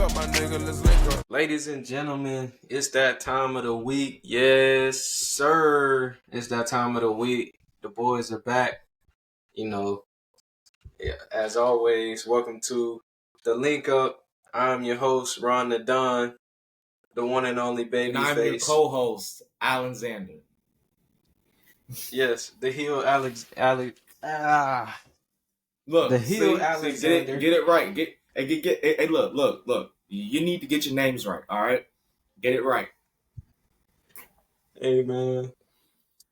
up, my nigga, let's link up. Ladies and gentlemen, it's that time of the week. Yes, sir. It's that time of the week. The boys are back. As always, welcome to the Link Up. I'm your host, Ron the Don, the one and only And I'm your Babyface. co-host, Allin Xander. Yes, the heel Look, the heel see, Alexander. get it right. Hey, look. You need to get your names right, all right? Get it right. Hey, man.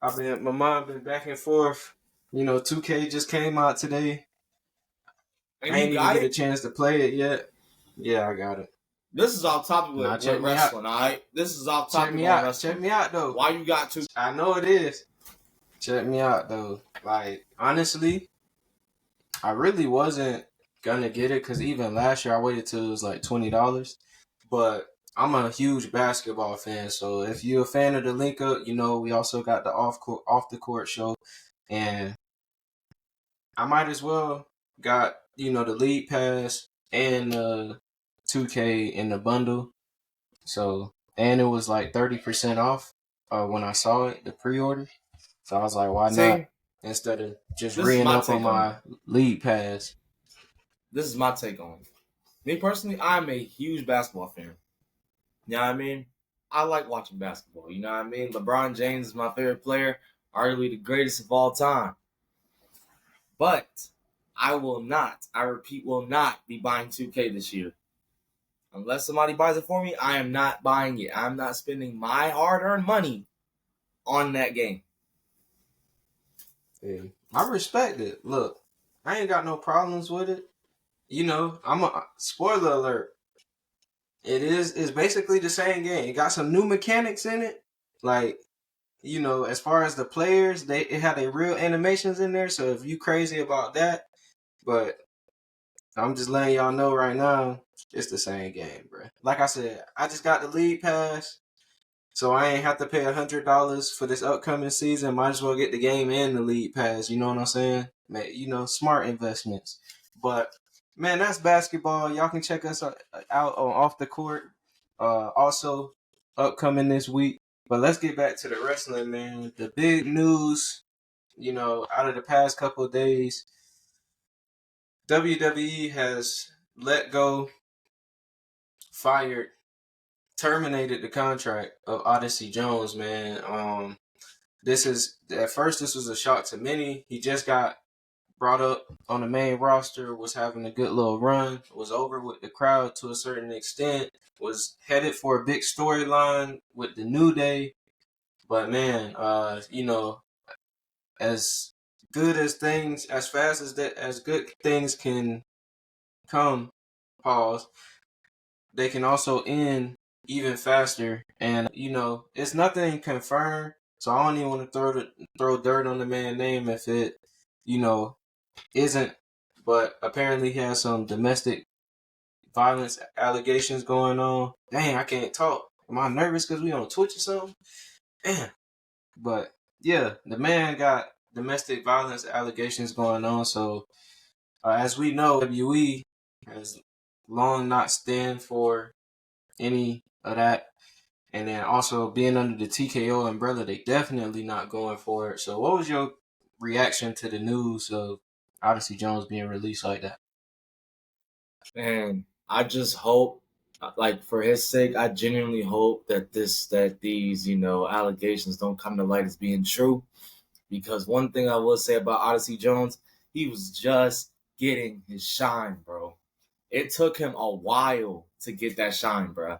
My mom been back and forth. 2K just came out today. And I ain't you even got get a it? chance to play it yet. Yeah, I got it. This is off topic with wrestling, all right? This is off topic with wrestling. Check me out, though. Why you got to? I know it is. Check me out, though. Like, honestly, I really wasn't gonna get it because even last year I waited till it was like $20. But I'm a huge basketball fan, so if you're a fan of the Link Up, we also got the off the court show, and I might as well got the league pass and 2K in the bundle. So, and it was like 30% off when I saw it, the pre-order. So I was like, why not? Instead of just re up on my league pass. This is my take on it. Me personally, I'm a huge basketball fan. You know what I mean? I like watching basketball. You know what I mean? LeBron James is my favorite player, arguably the greatest of all time. But I will not be buying 2K this year. Unless somebody buys it for me, I am not buying it. I'm not spending my hard-earned money on that game. Hey, I respect it. Look, I ain't got no problems with it. I'm a spoiler alert. It's basically the same game. It got some new mechanics in it. Like, as far as the players, it had their real animations in there. So if you crazy about that, but I'm just letting y'all know right now, it's the same game, bro. Like I said, I just got the league pass, so I ain't have to pay $100 for this upcoming season. Might as well get the game and the league pass. You know what I'm saying? Smart investments. But man, that's basketball. Y'all can check us out on Off the Court. Also upcoming this week. But let's get back to the wrestling, man. The big news, out of the past couple of days, WWE has let go, fired, terminated the contract of Odyssey Jones, man. This was a shock to many. He just got brought up on the main roster, was having a good little run, was over with the crowd to a certain extent, was headed for a big storyline with the New Day. But man, as good as things, as fast as good things can come, pause, they can also end even faster. And it's nothing confirmed, so I don't even want to throw dirt on the man's name if it, isn't. But apparently he has some domestic violence allegations going on. Dang, I can't talk. Am I nervous because we on Twitch or something? Damn. But yeah, the man got domestic violence allegations going on. So as we know, WWE has long not stand for any of that. And then also being under the TKO umbrella, they definitely not going for it. So what was your reaction to the news of Odyssey Jones being released like that? And I just hope, like, for his sake, I genuinely hope that these allegations don't come to light as being true. Because one thing I will say about Odyssey Jones, he was just getting his shine, bro. It took him a while to get that shine, bro.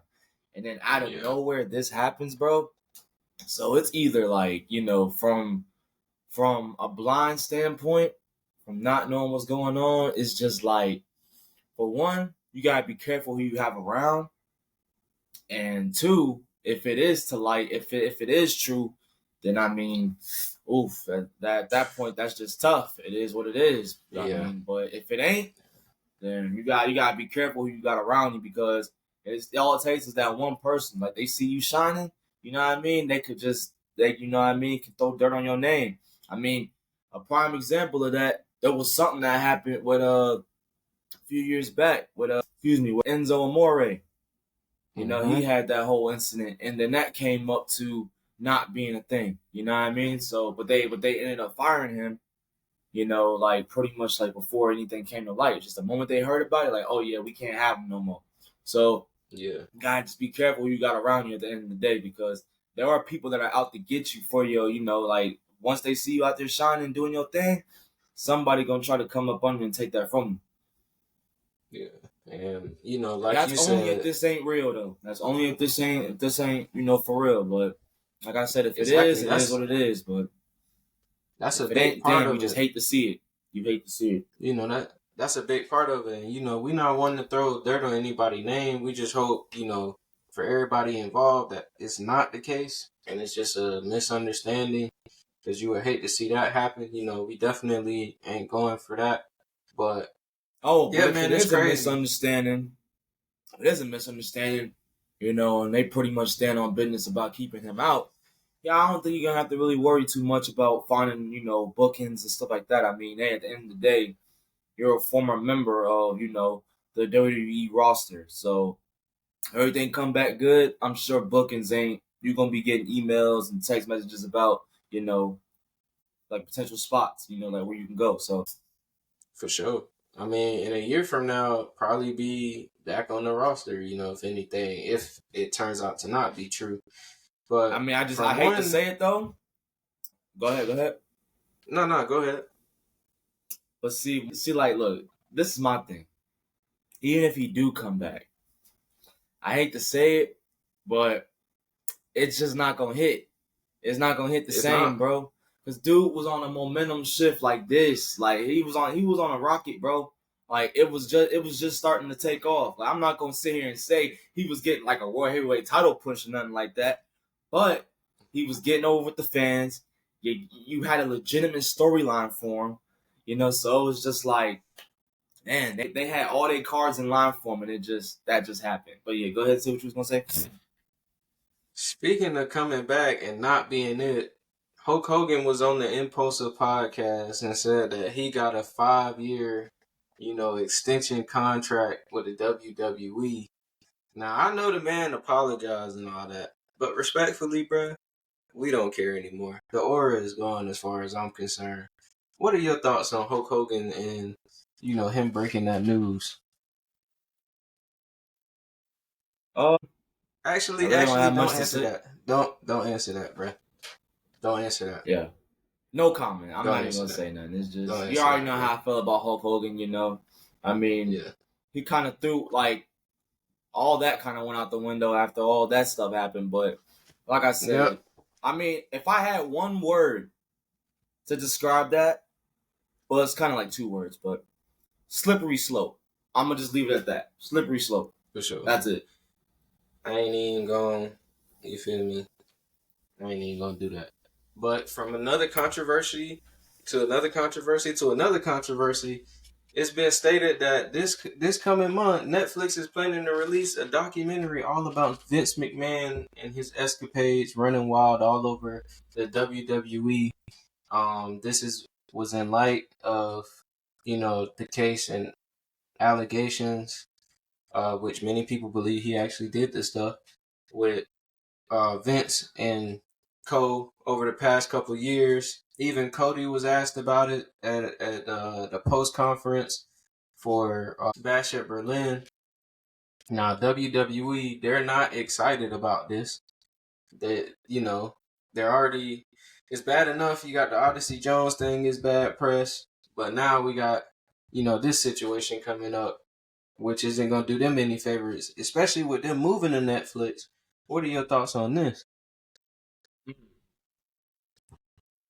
And then out of nowhere, this happens, bro. So it's either like, from a blind standpoint, from not knowing what's going on, it's just like, for one, you gotta be careful who you have around. And two, if it is to light, if it is true, then I mean, oof, at that point, that's just tough. It is what it is. Yeah. I mean, but if it ain't, then you gotta be careful who you got around you, because all it takes is that one person. Like, they see you shining, you know what I mean? They could just can throw dirt on your name. I mean, a prime example of that, there was something that happened with a few years back with with Enzo Amore. You know, Mm-hmm. he had that whole incident, and then that came up to not being a thing. You know what I mean? So, but they ended up firing him. You know, like pretty much like before anything came to light. Just the moment they heard about it, like, oh yeah, we can't have him no more. So, Yeah. gotta just be careful who you got around you at the end of the day, because there are people that are out to get you for your, you know, like once they see you out there shining, doing your thing, somebody gonna try to come up on you and take that from you. Yeah. And you know, like That's you only if said, this ain't real though. That's only if this ain't you know for real. But like I said, if exactly. it is what it is. But That's a if it big ain't, part then we of just it. hate to see it. You hate to see it. You know that's a big part of it. And, you know, we not wanting to throw dirt on anybody's name. We just hope, you know, for everybody involved that it's not the case and it's just a misunderstanding. Because you would hate to see that happen. You know, we definitely ain't going for that. But Oh, but yeah, if it man, it's is a crazy. misunderstanding, it is a misunderstanding, you know, and they pretty much stand on business about keeping him out. Yeah, I don't think you're gonna have to really worry too much about finding, you know, bookings and stuff like that. I mean, at the end of the day, you're a former member of, you know, the WWE roster. So everything come back good. I'm sure bookings ain't, you're gonna be getting emails and text messages about, you know, like potential spots, you know, like where you can go. So For sure. I mean, in a year from now, probably be back on the roster, you know, if anything, if it turns out to not be true. I But mean, I from hate to one, say it though. Go ahead. no, go ahead. But see, like, look, this is my thing. Even if he do come back, I hate to say it, but it's just not gonna hit. It's not gonna hit the It's same, not. bro. Cause dude was on a momentum shift like this. Like he was on a rocket, bro. Like it was just starting to take off. Like I'm not gonna sit here and say he was getting like a world heavyweight title push or nothing like that. But he was getting over with the fans. You had a legitimate storyline for him. You know, so it was just like, man, they had all their cards in line for him, and that just happened. But yeah, go ahead and say what you was gonna say. Speaking of coming back and not being it, Hulk Hogan was on the Impulsive podcast and said that he got a 5 year, you know, extension contract with the WWE. Now I know the man apologized and all that, but respectfully, bruh, we don't care anymore. The aura is gone as far as I'm concerned. What are your thoughts on Hulk Hogan and, you know, him breaking that news? Oh, I really don't Actually, have don't much to answer say. that. Don't answer that, bruh. Don't answer that. Yeah. No comment. I'm Don't not even answer gonna that. say nothing. It's Don't just you answer already that, know bruh. how I feel about Hulk Hogan. You know, I mean, Yeah. he kind of threw like all that kind of went out the window after all that stuff happened. But like I said, Yep. I mean, if I had one word to describe that, well, it's kind of like two words, but slippery slope. I'm gonna just leave it at that. Slippery slope. For sure. That's it. I ain't even going, you feel me? I ain't even gonna do that. But from another controversy to another controversy to another controversy, it's been stated that this coming month, Netflix is planning to release a documentary all about Vince McMahon and his escapades running wild all over the WWE. This is was in light of, you know, the case and allegations, which many people believe he actually did this stuff with Vince and Co over the past couple years. Even Cody was asked about it at the post conference for Bash at Berlin. Now WWE, they're not excited about this. That, you know, they're already, it's bad enough. You got the Odyssey Jones thing is bad press, but now we got, you know, this situation coming up, which isn't gonna do them any favors, especially with them moving to Netflix. What are your thoughts on this?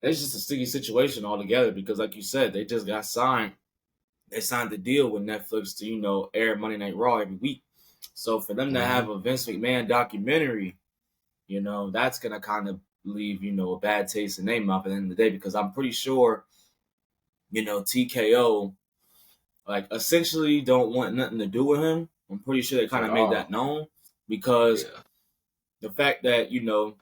It's just a sticky situation altogether because, like you said, they just got signed. They signed the deal with Netflix to, you know, air Monday Night Raw every week. So for them to Mm-hmm. have a Vince McMahon documentary, you know, that's gonna kind of leave, you know, a bad taste in their mouth at the end of the day, because I'm pretty sure, you know, TKO like essentially don't want nothing to do with him. I'm pretty sure they kind At of made all. that known, because Yeah. the fact that, you know,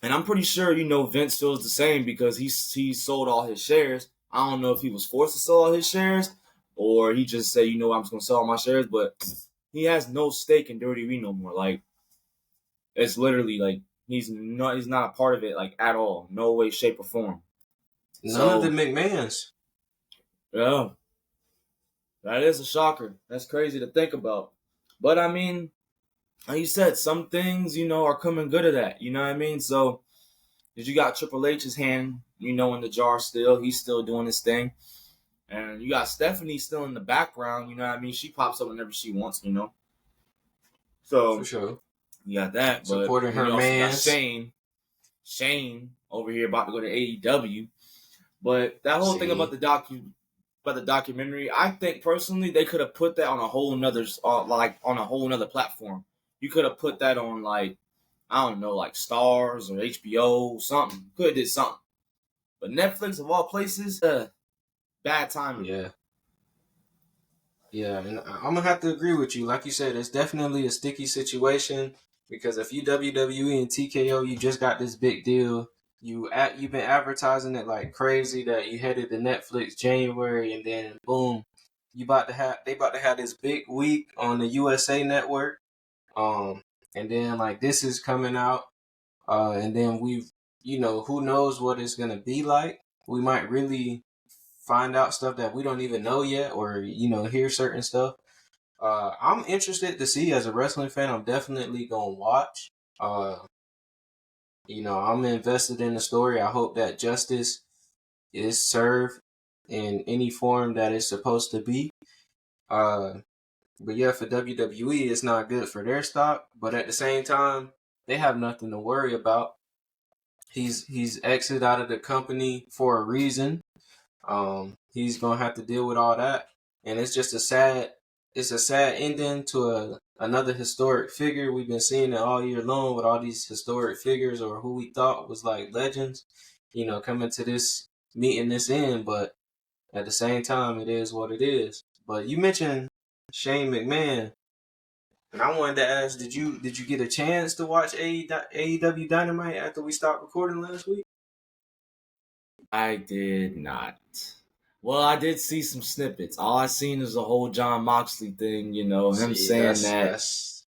and I'm pretty sure, you know, Vince feels the same because he sold all his shares. I don't know if he was forced to sell all his shares, or he just say, I'm just gonna sell all my shares, but he has no stake in Dirty V no more. Like it's literally like he's not a part of it like at all, no way, shape, or form. None of the So McMahons. yeah, that is a shocker. That's crazy to think about. But I mean, like you said, some things are coming good of that. You know what I mean? So did you got Triple H's hand, in the jar still? He's still doing his thing. And you got Stephanie still in the background, you know what I mean? She pops up whenever she wants. For So sure. you got that, but Supporting then her you also got mans. Shane over here about to go to AEW. But that whole thing about See. the documentary, I think personally they could have put that on a whole nother on a whole nother platform. You could have put that on like I don't know, like Stars or HBO, something. Could have did something. But Netflix of all places, bad timing. Yeah. Yeah, and I'm gonna have to agree with you. Like you said, it's definitely a sticky situation because if you WWE and TKO, you just got this big deal. You've been advertising it like crazy that you headed to Netflix January, and then boom, they about to have this big week on the USA Network. Um, and then like this is coming out, and then who knows what it's gonna be like. We might really find out stuff that we don't even know yet, or hear certain stuff. I'm interested to see as a wrestling fan. I'm definitely gonna watch. Uh, I'm invested in the story. I hope that justice is served in any form that it's supposed to be. Uh, but yeah, for WWE, it's not good for their stock. But at the same time, they have nothing to worry about. He's exited out of the company for a reason. He's gonna have to deal with all that, and it's a sad ending to another historic figure. We've been seeing it all year long with all these historic figures or who we thought was like legends, coming to this meeting this end. But at the same time, it is what it is. But you mentioned Shane McMahon, and I wanted to ask, did you get a chance to watch AEW Dynamite after we stopped recording last week? I did not. Well, I did see some snippets. All I seen is the whole John Moxley thing, him See, saying that's that, that's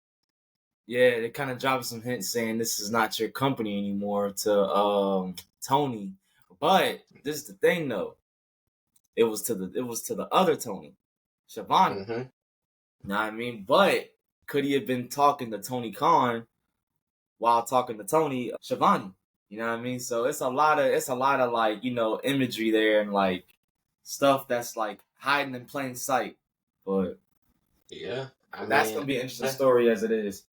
yeah, they kind of dropped some hints saying this is not your company anymore to Tony. But this is the thing though. It was to the other Tony, Schiavone. mm-hmm. Know what I mean? But could he have been talking to Tony Khan while talking to Tony Schiavone? You know what I mean? So it's a lot of like, imagery there and like stuff that's like hiding in plain sight. But Yeah, I that's gonna mean, be an interesting story as it is.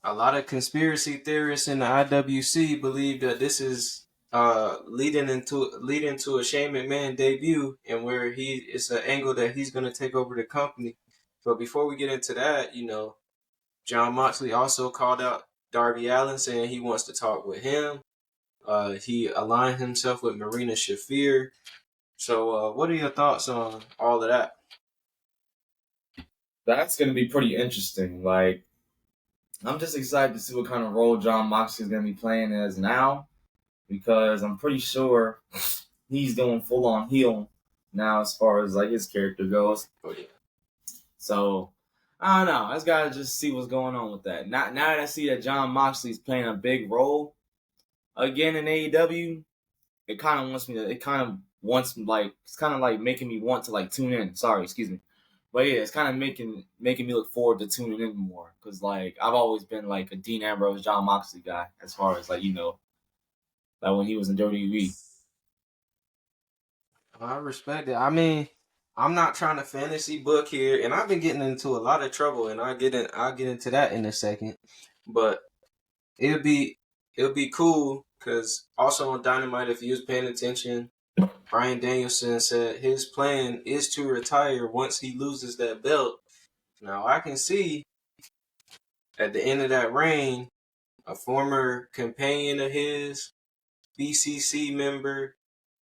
a lot of conspiracy theorists in the IWC believe that this is leading to a Shane McMahon debut, and where it's an angle that he's going to take over the company. But before we get into that, John Moxley also called out Darby Allin, saying he wants to talk with him. He aligned himself with Marina Shafir. So, what are your thoughts on all of that? That's gonna be pretty interesting. Like I'm just excited to see what kind of role John Moxley is gonna be playing as now, because I'm pretty sure he's going full on heel now as far as like his character goes. Oh yeah. So I don't know. I just gotta just see what's going on with that. Now that I see that John Moxley's playing a big role again in AEW, it kind of wants me to. It kind of wants like it's kind of like making me want to like tune in. Sorry, excuse me. But yeah, it's kind of making me look forward to tuning in more, because like I've always been like a Dean Ambrose, John Moxley guy as far as like like when he was in WWE. I respect it. I mean, I'm not trying to fantasy book here, and I've been getting into a lot of trouble, and I'll get into that in a second. But it'll be it'll be cool because also on Dynamite, if you was paying attention, Bryan Danielson said his plan is to retire once he loses that belt. Now I can see at the end of that reign, a former companion of his, BCC member,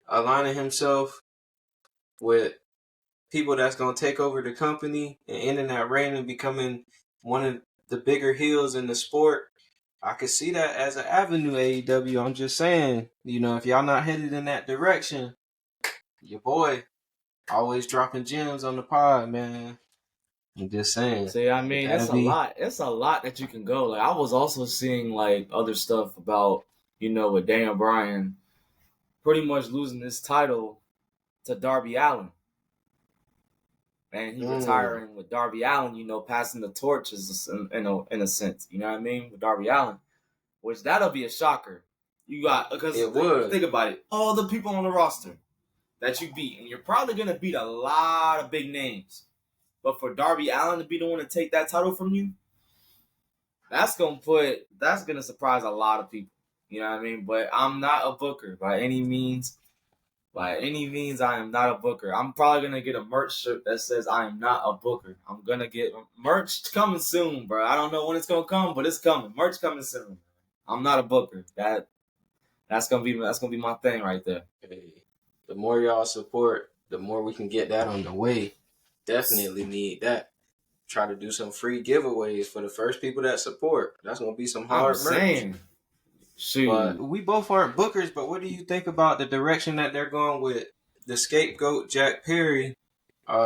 aligning himself with people that's gonna take over the company and ending that reign and becoming one of the bigger heels in the sport. I could see that as an avenue, AEW. I'm just saying, if y'all not headed in that direction, your boy, always dropping gems on the pod, man. I'm just saying. See, I mean, it's a lot. It's a lot that you can go. Like, I was also seeing like other stuff about, with Daniel Bryan pretty much losing his title to Darby Allin. And he retiring with Darby Allin, passing the torches in a sense. You know what I mean? With Darby Allin. Which that'll be a shocker. Because think about it. All the people on the roster that you beat, and you're probably gonna beat a lot of big names. But for Darby Allin to be the one to take that title from you, that's gonna surprise a lot of people. You know what I mean? But I'm not a booker by any means. By any means, I am not a booker. I'm probably gonna get a merch shirt that says I am not a booker. I'm gonna get merch coming soon, bro. I don't know when it's gonna come, but it's coming. Merch coming soon. I'm not a booker. That's gonna be my thing right there. Hey, the more y'all support, the more we can get that on the way. Definitely need that. Try to do some free giveaways for the first people that support. That's gonna be some hard merch. Shoot. But we both aren't bookers, but what do you think about the direction that they're going with the scapegoat Jack Perry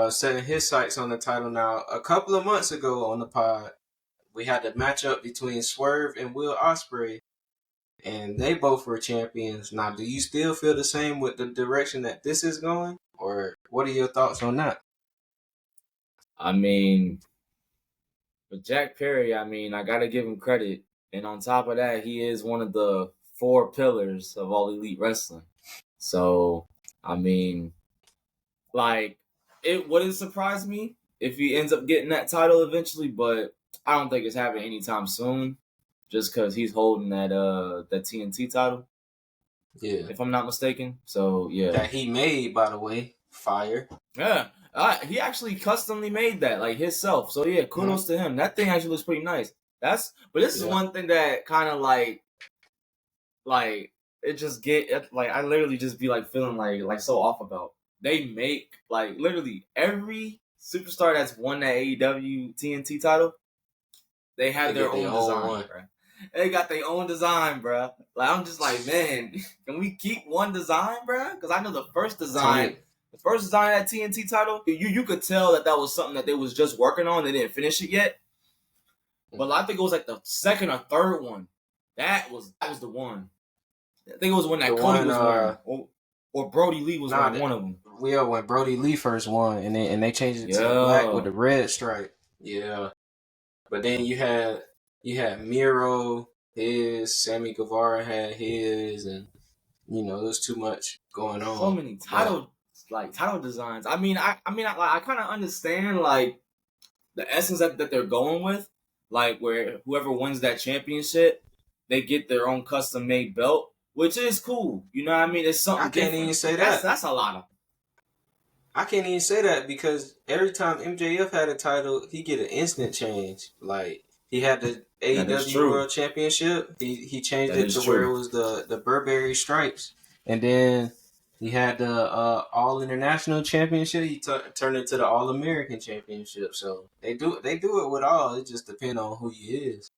setting his sights on the title now? A couple of months ago on the pod, we had the matchup between Swerve and Will Ospreay, and they both were champions. Now, do you still feel the same with the direction that this is going? Or what are your thoughts on that? I mean, with Jack Perry, I got to give him credit. And on top of that, he is one of the 4 pillars of All Elite Wrestling. So, it wouldn't surprise me if he ends up getting that title eventually, but I don't think it's happening anytime soon, just because he's holding that TNT title. Yeah. If I'm not mistaken. So, yeah. That he made, by the way. Fire. Yeah. He actually customly made that, like, himself. So, yeah, kudos to him. That thing actually looks pretty nice. But this is one thing that kind of like it just I literally just be like feeling like so off about. They make like literally every superstar that's won that AEW TNT title, they have their own design, bro. They got their own design, bro. Like I'm just like, man, can we keep one design, bro? Because I know the first design of that TNT title, you could tell that was something that they was just working on. They didn't finish it yet. But I think it was like the second or third one. That was the one. I think it was when Cody was wearing, or Brody Lee was wearing one of them. Yeah, when Brody Lee first won, and they changed it to black with the red stripe. Yeah, but then you had Miro, Sammy Guevara had his, and it was too much going on. So many title designs. I kind of understand like the essence that they're going with. Like where whoever wins that championship, they get their own custom made belt, which is cool. You know what I mean? It's something. I can't even say that. That's a lot of. I can't even say that because every time MJF had a title, he get an instant change. Like he had the AEW World Championship, he changed it to where it was the Burberry stripes, and then he had the All International Championship. He turned it to the All American Championship. So they do it with all. It just depends on who he is.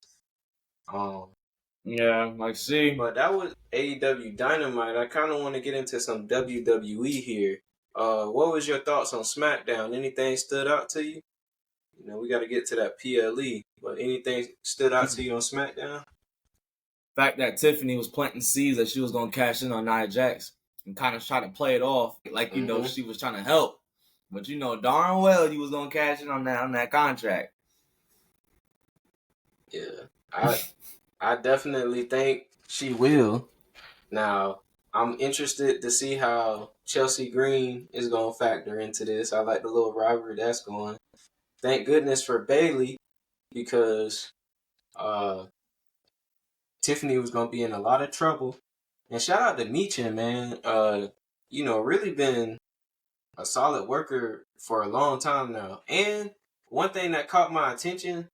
Yeah, see. But that was AEW Dynamite. I kind of want to get into some WWE here. What was your thoughts on SmackDown? Anything stood out to you? We got to get to that PLE. But anything stood out to you on SmackDown? The fact that Tiffany was planting seeds that she was going to cash in on Nia Jax. And kind of try to play it off like she was trying to help, but darn well you was gonna cash in on that contract. Yeah, I definitely think she will. Now I'm interested to see how Chelsea Green is gonna factor into this. I like the little rivalry that's going. Thank goodness for Bayley because Tiffany was gonna be in a lot of trouble. And shout out to Meechin, man. Really been a solid worker for a long time now. And one thing that caught my attention,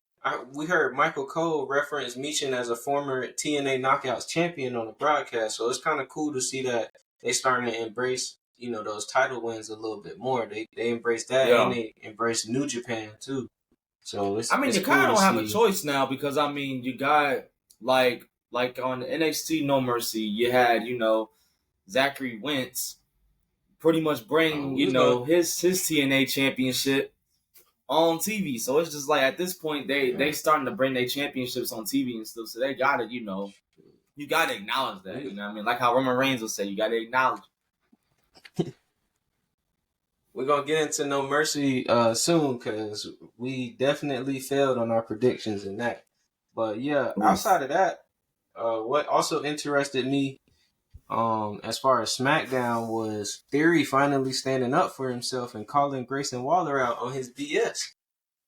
we heard Michael Cole reference Meechin as a former TNA Knockouts champion on the broadcast. So it's kind of cool to see that they starting to embrace, those title wins a little bit more. They embrace that and they embrace New Japan too. So it's you kind of don't have a choice now because you got like on NXT No Mercy, you had, Zachary Wentz pretty much bring his TNA championship on TV. So it's just like at this point they starting to bring their championships on TV and stuff. So they gotta you gotta acknowledge that. You know what I mean? Like how Roman Reigns will say, you gotta acknowledge. We're gonna get into No Mercy soon because we definitely failed on our predictions in that. But yeah, outside of that, what also interested me as far as SmackDown was Theory finally standing up for himself and calling Grayson Waller out on his BS.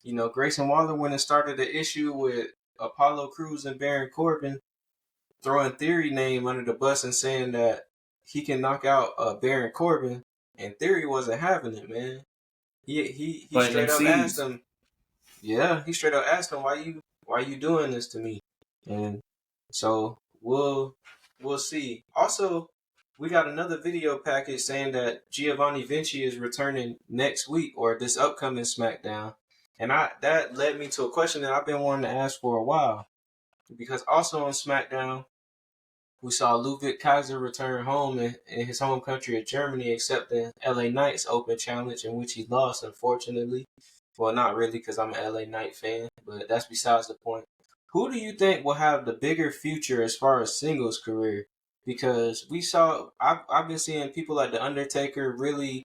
You know, Grayson Waller went and started an issue with Apollo Crews and Baron Corbin, throwing Theory name under the bus and saying that he can knock out Baron Corbin, and Theory wasn't having it, man. He straight up asked him. Yeah, he straight up asked him, why you doing this to me? And so we'll see. Also, we got another video package saying that Giovanni Vinci is returning next week or this upcoming SmackDown. And that led me to a question that I've been wanting to ask for a while. Because also on SmackDown, we saw Ludwig Kaiser return home in his home country of Germany, accepting LA Knight's open challenge, in which he lost, unfortunately. Well, not really, because I'm an LA Knight fan, but that's besides the point. Who do you think will have the bigger future as far as singles career? Because I've been seeing people like The Undertaker really,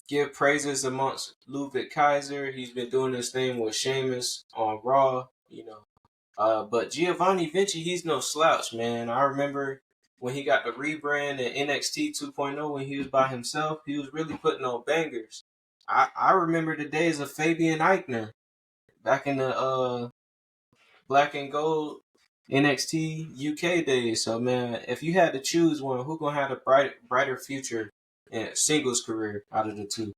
give praises amongst Ludwig Kaiser. He's been doing this thing with Sheamus on Raw, but Giovanni Vinci, he's no slouch, man. I remember when he got the rebrand in NXT 2.0 when he was by himself, he was really putting on bangers. I remember the days of Fabian Eichner back in the black and gold NXT UK days. So, man, if you had to choose one, who gonna have a brighter future in singles career out of the two?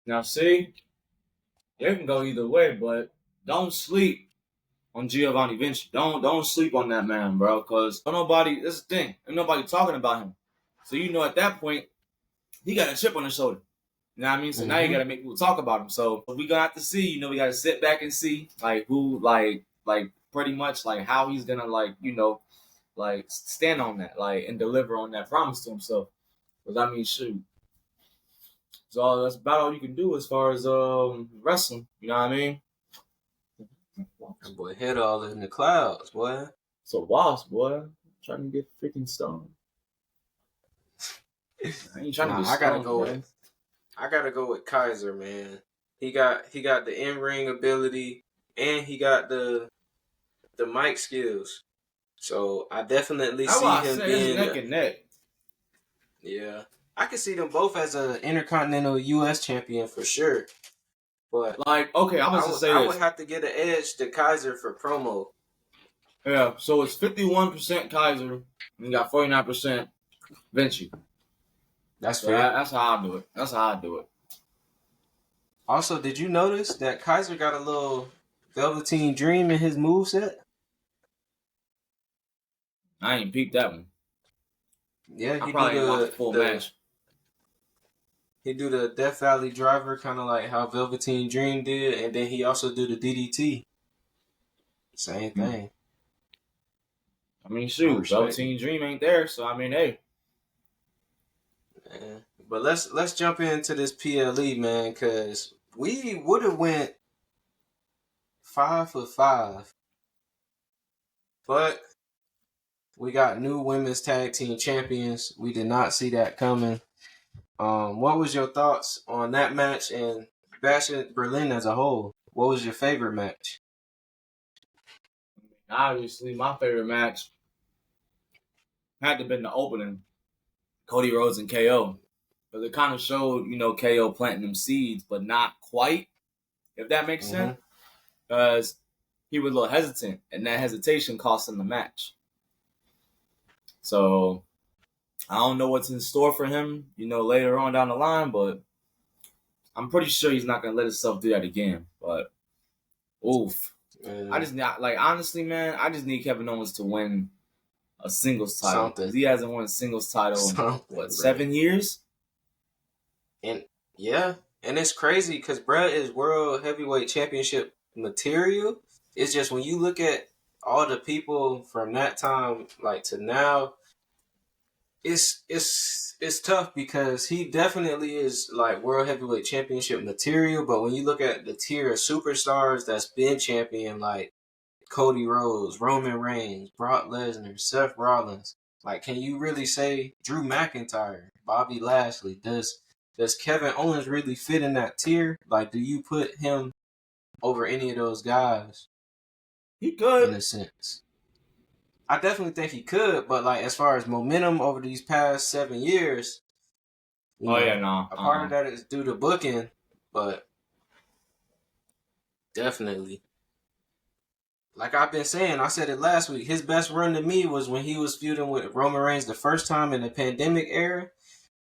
Now, see, it can go either way, but don't sleep on Giovanni Vinci. Don't sleep on that man, bro, because this is the thing, ain't nobody talking about him. So, at that point, he got a chip on his shoulder. You know what I mean? So now you got to make people talk about him. So we gonna have to see. We got to sit back and see who pretty much how he's gonna stand on that and deliver on that promise to himself. Because I mean, shoot, so that's about all you can do as far as wrestling. You know what I mean? That boy head all in the clouds, boy. It's a wasp, boy. Trying to get freaking stoned. I ain't trying to get stoned. I gotta go with Kaiser, man. He got the in-ring ability and he got the mic skills. So I definitely see him being neck and neck. Yeah. I can see them both as an Intercontinental US champion for sure. But I would have to get an edge to Kaiser for promo. Yeah, so it's 51% Kaiser and you got 49% Vinci. That's fair. That's how I do it. Also, did you notice that Kaiser got a little Velveteen Dream in his moveset? I ain't peeped that one. Yeah, he probably do the full match. He do the Death Valley Driver, kind of like how Velveteen Dream did, and then he also do the DDT. Same thing. I mean, shoot, Velveteen Dream ain't there, so I mean, hey. Yeah. But let's jump into this PLE, man, because we would have went 5 for 5, but we got new women's tag team champions. We did not see that coming. What was your thoughts on that match and Bash at Berlin as a whole? What was your favorite match? Obviously, my favorite match had to have been the opening, Cody Rhodes and KO. Because it kind of showed, KO planting them seeds, but not quite, if that makes sense. Because he was a little hesitant, and that hesitation cost him the match. So, I don't know what's in store for him, later on down the line, but I'm pretty sure he's not going to let himself do that again. But, oof. I just, honestly, man, I just need Kevin Owens to win a singles title. Because he hasn't won a singles title in, 7 years? And it's crazy because Brett is World Heavyweight Championship material. It's just when you look at all the people from that time, to now, it's tough because he definitely is like world heavyweight championship material. But when you look at the tier of superstars that's been champion, like Cody Rhodes, Roman Reigns, Brock Lesnar, Seth Rollins, like, can you really say Drew McIntyre, Bobby Lashley? Does Kevin Owens really fit in that tier? Like, do you put him over any of those guys He could. in a sense? I definitely think he could, but like as far as momentum over these past 7 years, Oh yeah, no. a part of that is due to booking, but definitely. Like I've been saying, I said it last week, his best run to me was when he was feuding with Roman Reigns the first time in the pandemic era.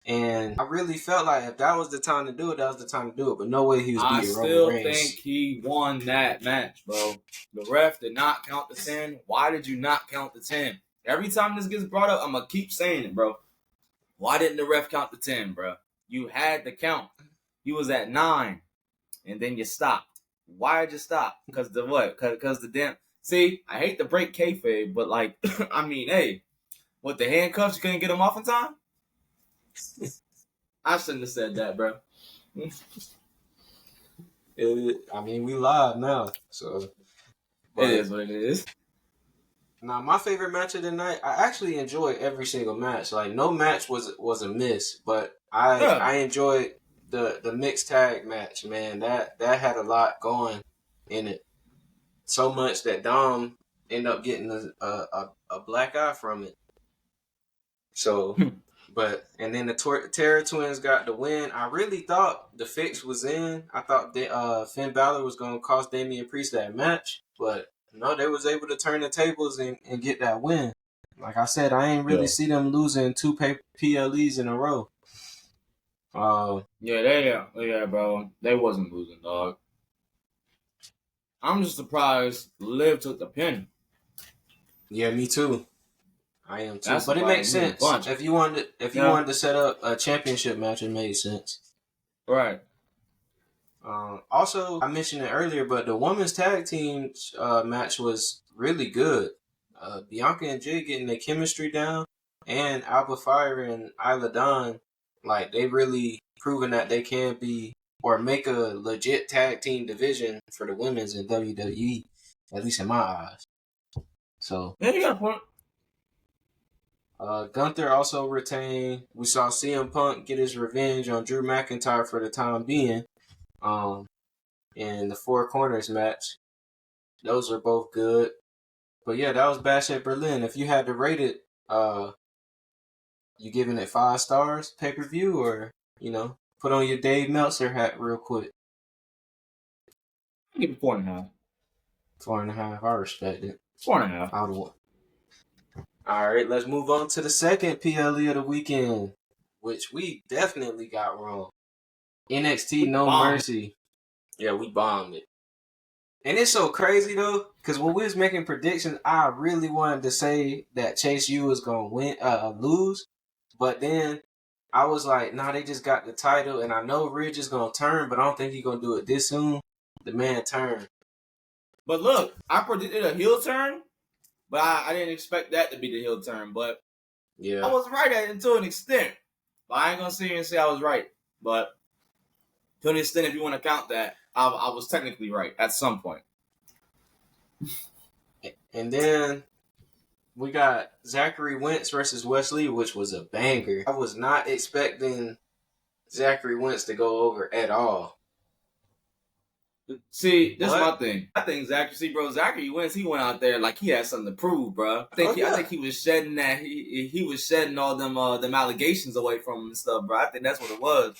And I really felt like if that was the time to do it, that was the time to do it. But no way he was I beating Roman still Reigns. think he won that match, bro. The ref did not count the 10. Why did you not count the 10? Every time this gets brought up, I'm going to keep saying it, bro. Why didn't the ref count the 10, bro? You had the count. You was at 9, and then you stopped. Why did you stop? Because the what? Because the damn... See, I hate to break kayfabe, but like, I mean, hey, with the handcuffs, you couldn't get them off in time? I shouldn't have said that, bro. I mean, we live now, so. It is what it is. Now, my favorite match of the night, I actually enjoyed every single match. Like, no match was a miss, but I enjoyed the mixed tag match, man. That had a lot going in it. So much that Dom ended up getting a black eye from it. So, and then the Terror Twins got the win. I really thought the fix was in. I thought that Finn Balor was going to cost Damian Priest that match, but no, they was able to turn the tables and get that win. Like I said, I ain't really see them losing 2 PLEs in a row. Yeah, bro. They wasn't losing, dog. I'm just surprised Liv took the pin. Yeah, me too. I am too. But it makes sense. If you wanted to set up a championship match, it made sense. Right. Also, I mentioned it earlier, but the women's tag team match was really good. Bianca and Jay getting their chemistry down, and Alba Fire and Isla Dawn, like they really proven that they can be or make a legit tag team division for the women's in WWE, at least in my eyes. So yeah, you got a point. Gunther also retained. We saw CM Punk get his revenge on Drew McIntyre for the time being. In the Four Corners match. Those were both good. But yeah, that was Bash at Berlin. If you had to rate it, you giving it 5 stars pay-per-view, or put on your Dave Meltzer hat real quick? I'll give it 4.5. 4.5. I respect it. 4.5. I would want. All right, let's move on to the second PLE of the weekend, which we definitely got wrong. NXT No Mercy. Yeah, we bombed it. And it's so crazy though, because when we was making predictions, I really wanted to say that Chase U was gonna lose, but then I was like, nah, they just got the title, and I know Ridge is gonna turn, but I don't think he's gonna do it this soon. The man turned. But look, I predicted a heel turn, but I didn't expect that to be the heel turn. But yeah, I was right at it to an extent. But I ain't gonna sit here and say I was right. But to an extent, if you want to count that, I was technically right at some point. And then we got Zachary Wentz versus Wesley, which was a banger. I was not expecting Zachary Wentz to go over at all. See, this is my thing. I think Zachary Wentz, he went out there like he had something to prove, bro. I think he was shedding that he was shedding all them allegations away from him and stuff, bro. I think that's what it was.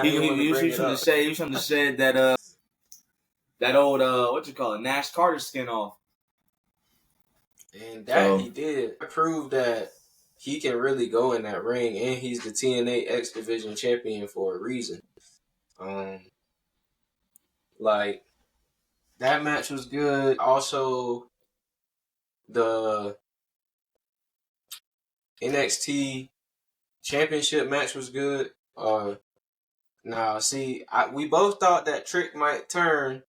He was trying to shed that old what you call it, Nash Carter skin off. And that he did prove that he can really go in that ring, and he's the TNA X Division champion for a reason. Like, that match was good. Also, the NXT championship match was good. Now, see, we both thought that Trick might turn,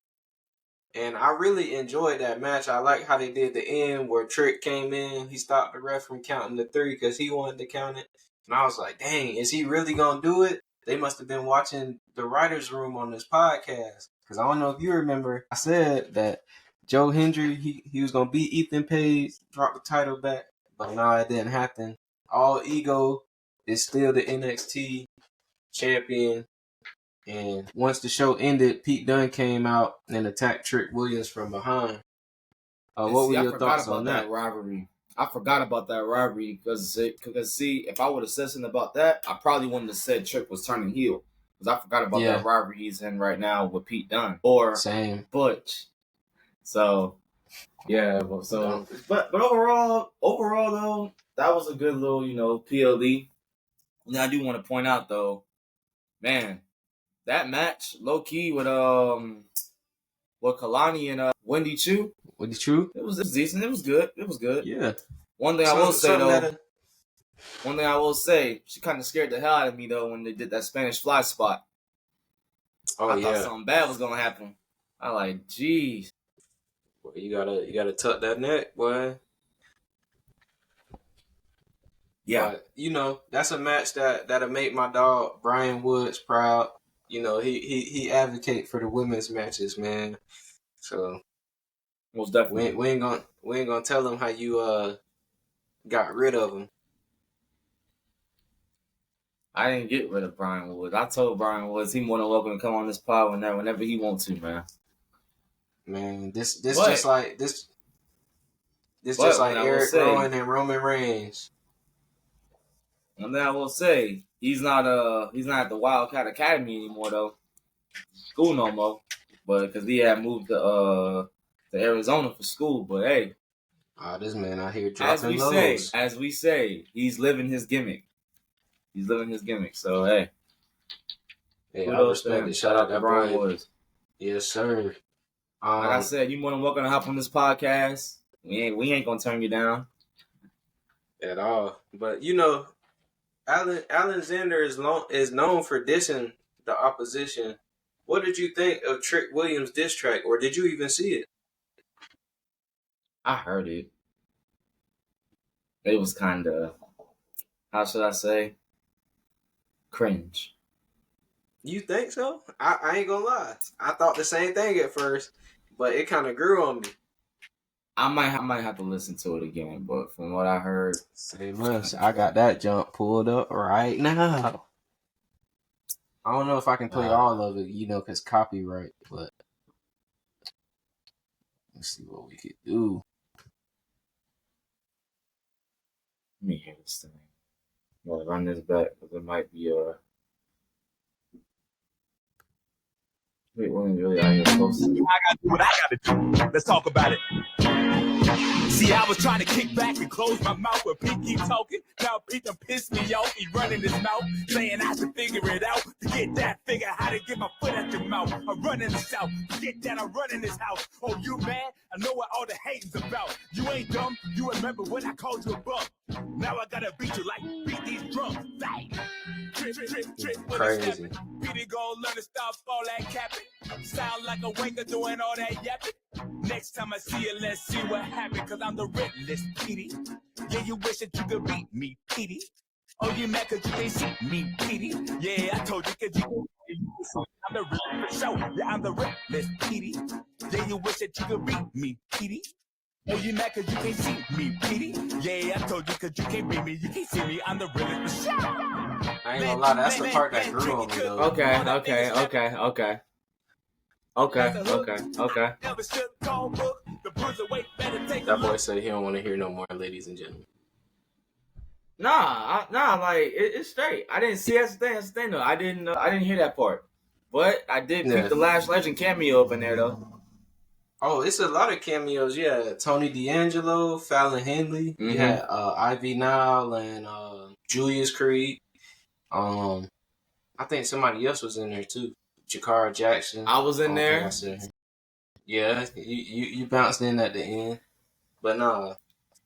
And I really enjoyed that match. I like how they did the end where Trick came in. He stopped the ref from counting to 3 because he wanted to count it. And I was like, dang, is he really going to do it? They must have been watching the writer's room on this podcast. Because I don't know if you remember, I said that Joe Hendry, he was going to beat Ethan Page, drop the title back. But no, it didn't happen. All Ego is still the NXT champion. And once the show ended, Pete Dunne came out and attacked Trick Williams from behind. What were your thoughts on that rivalry? I forgot about that rivalry because see, if I would have said something about that, I probably wouldn't have said Trick was turning heel because I forgot about that rivalry he's in right now with Pete Dunne or Same. Butch. So yeah, but overall though, that was a good little PLE. And I do want to point out though, man, that match low key with Kalani and Wendy Chu. Wendy Chu? It was decent. It was good. Yeah. One thing I will say, she kind of scared the hell out of me though when they did that Spanish fly spot. I thought something bad was gonna happen. I like, geez. Well, you gotta tuck that neck, boy. Yeah. But, that's a match that'll make my dog Brian Woods proud. He advocate for the women's matches, man. So most definitely, we ain't gonna tell him how you got rid of him. I didn't get rid of Brian Woods. I told Brian Woods he more than welcome to come on this pod whenever he wants to, man. Man, this just like Eric Rowan and Roman Reigns. One thing I will say, he's not at the Wildcat Academy anymore though. School no more, but because he had moved to Arizona for school. But hey, this man out here dropping lows. As we say, he's living his gimmick. So hey, I respect it. Shout out to Brian Woods. Yes, sir. Like I said, you more than welcome to hop on this podcast. We ain't gonna turn you down at all. But Allin Xander is known for dissing the opposition. What did you think of Trick Williams' diss track, or did you even see it? I heard it. It was kind of, how should I say, cringe. You think so? I ain't gonna lie. I thought the same thing at first, but it kind of grew on me. I might have to listen to it again, but from what I heard, say less. I got that jump pulled up right now. I don't know if I can play all of it, because copyright, but let's see what we could do. Let me hear this thing. Well, run this back because it might be Wait, Williams really out here posting. I gotta do what I gotta do. Let's talk about it. See, I was trying to kick back and close my mouth, but Pete keep talking. Now Pete done pissed me off. He running his mouth, saying I should figure it out. To get that, figure how to get my foot at your mouth. I'm running the south. Get that, I'm running this house. Oh, you mad? I know what all the hating's about. You ain't dumb. You remember when I called you a bum. Now I gotta beat you like beat these drums. Bang. Trip. Crazy. Petey gon' learn to stop all that capping. Sound like a wanker doing all that yapping. Next time I see you, let's see what happened. Cause I'm the redless Petey. Yeah, you wish that you could beat me, Petey. Oh, you mad cause you can't see me, Petey. Yeah, I told you cause you I'm the real for show. Yeah, I'm the redless Petey. Yeah, you wish that you could beat me, Petey. Oh, you mad cause you can't see me, Petey. Yeah, I told you cause you can't beat me. You can't see me, I'm the realest for show. I ain't gonna lie, that's the part that grew on me though. Okay. That boy said he don't want to hear no more, ladies and gentlemen. Nah, like it's straight. I didn't see that's the thing though. I didn't hear that part, but I did pick the Lash Legend cameo up in there though. Oh, it's a lot of cameos. Yeah, Tony D'Angelo, Fallon Henley. Mm-hmm. You had Ivy Nile and Julius Creed. I think somebody else was in there too. Jakara Jackson. I was in there. Yeah, you bounced in at the end, but nah, a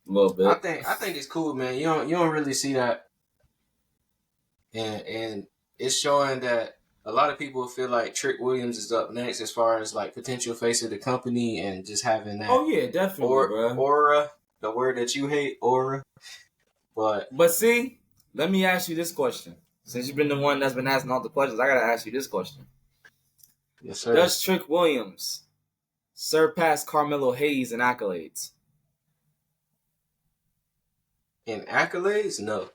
little bit. I think it's cool, man. You don't really see that, and it's showing that a lot of people feel like Trick Williams is up next as far as like potential face of the company and just having that. Oh yeah, definitely, bro. Aura, the word that you hate, aura. But see, let me ask you this question. Since you've been the one that's been asking all the questions, I gotta ask you this question. yes, sir. Does Trick Williams surpass Carmelo Hayes in accolades? In accolades, no.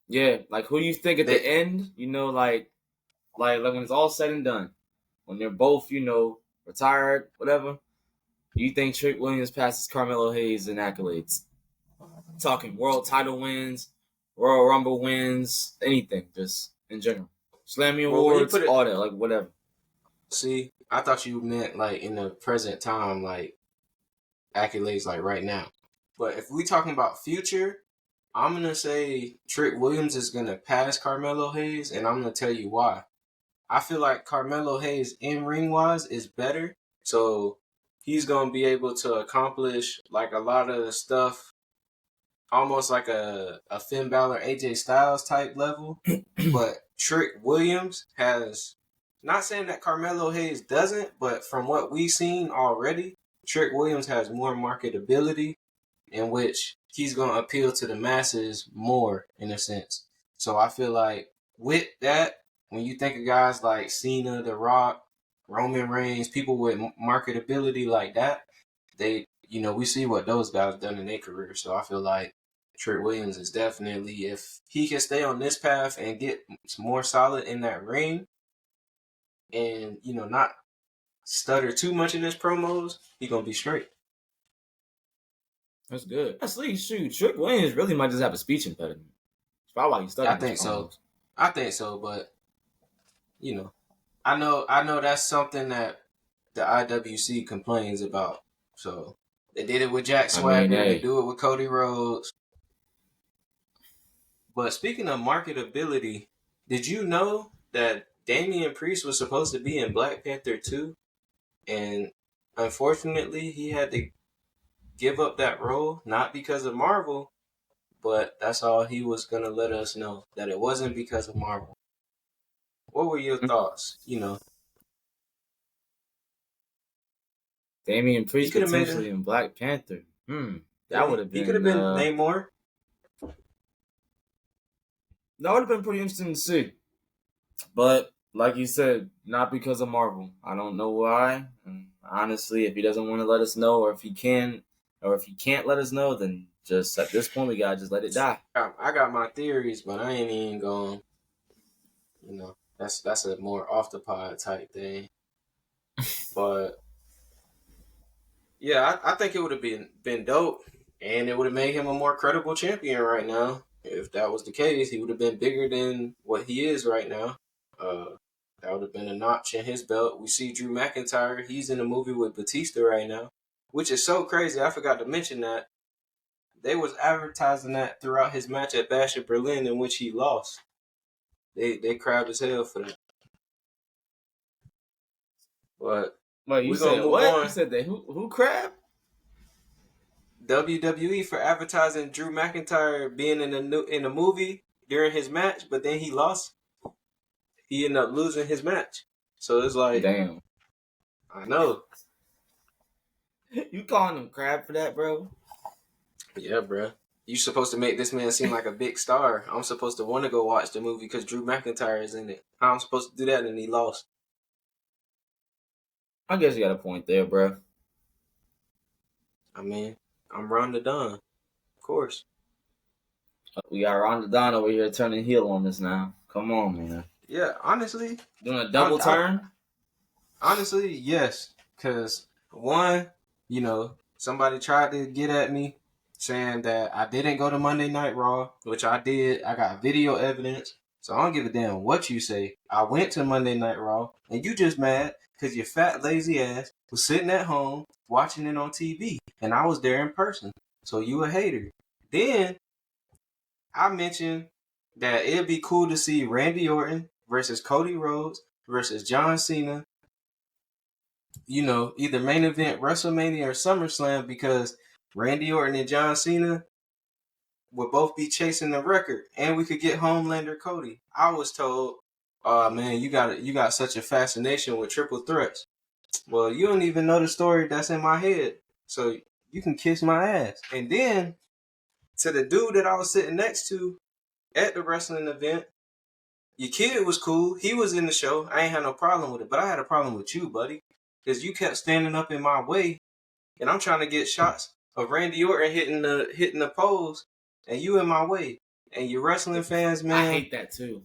Yeah, like who you think at the end, like when it's all said and done, when they're both, retired, whatever, you think Trick Williams passes Carmelo Hayes in accolades? Talking world title wins, Royal Rumble wins, anything, just in general. Slammy Awards, all that, like whatever. See, I thought you meant like in the present time, like accolades, like right now. But if we talking about future, I'm gonna say Trick Williams is gonna pass Carmelo Hayes, and I'm gonna tell you why. I feel like Carmelo Hayes in ring wise is better, so he's gonna be able to accomplish like a lot of the stuff, almost like a Finn Balor, AJ Styles type level. But Trick Williams has, not saying that Carmelo Hayes doesn't, but from what we've seen already, Trick Williams has more marketability, in which he's going to appeal to the masses more in a sense. So I feel like with that, when you think of guys like Cena, The Rock, Roman Reigns, people with marketability like that, we see what those guys done in their career. So I feel like Trick Williams is definitely, if he can stay on this path and get more solid in that ring and, not stutter too much in his promos, he going to be straight. That's good. Honestly, shoot, Trick Williams really might just have a speech impediment. That's probably why he's stuttering. I think so, but, I know that's something that the IWC complains about. So they did it with Jack Swagger. They do it with Cody Rhodes. But speaking of marketability, did you know that Damian Priest was supposed to be in Black Panther 2? And unfortunately, he had to give up that role, not because of Marvel, but that's all he was going to let us know, that it wasn't because of Marvel. What were your thoughts? Damian Priest potentially in Black Panther. That would have been... He could have been Namor. That would have been pretty interesting to see. But, like you said, not because of Marvel. I don't know why. And honestly, if he doesn't want to let us know, or if he can't let us know, then just at this point, we gotta just let it die. I got my theories, but I ain't even going, that's a more off the pod type thing. But yeah, I think it would have been dope, and it would have made him a more credible champion right now. If that was the case, he would have been bigger than what he is right now. That would have been a notch in his belt. We see Drew McIntyre. He's in a movie with Batista right now, which is so crazy. I forgot to mention that. They was advertising that throughout his match at Bash of Berlin, in which he lost. They crabbed as hell for that. But wait, you said what? You said they who crabbed? WWE for advertising Drew McIntyre being in a movie during his match, but then he lost. He ended up losing his match. So it's like, damn. I know. You calling him crab for that, bro? Yeah, bro. You supposed to make this man seem like a big star. I'm supposed to want to go watch the movie because Drew McIntyre is in it. How I'm supposed to do that and he lost? I guess you got a point there, bro. I mean, I'm Ronda Don, of course. We got Ronda Don over here turning heel on us now. Come on, man. Yeah, honestly. Doing a double turn? Honestly, yes. Because, one, somebody tried to get at me saying that I didn't go to Monday Night Raw, which I did. I got video evidence. So I don't give a damn what you say. I went to Monday Night Raw, and you just mad because your fat, lazy ass was sitting at home watching it on TV, and I was there in person. So you a hater. Then I mentioned that it'd be cool to see Randy Orton versus Cody Rhodes versus John Cena, either main event WrestleMania or SummerSlam, because Randy Orton and John Cena would both be chasing the record, and we could get Homelander Cody. I was told oh man, you got such a fascination with triple threats. Well, you don't even know the story that's in my head, so you can kiss my ass. And then to the dude that I was sitting next to at the wrestling event, your kid was cool. He was in the show. I ain't had no problem with it, but I had a problem with you, buddy, because you kept standing up in my way, and I'm trying to get shots of Randy Orton hitting the poles, and you in my way. And you wrestling fans, man. I hate that too.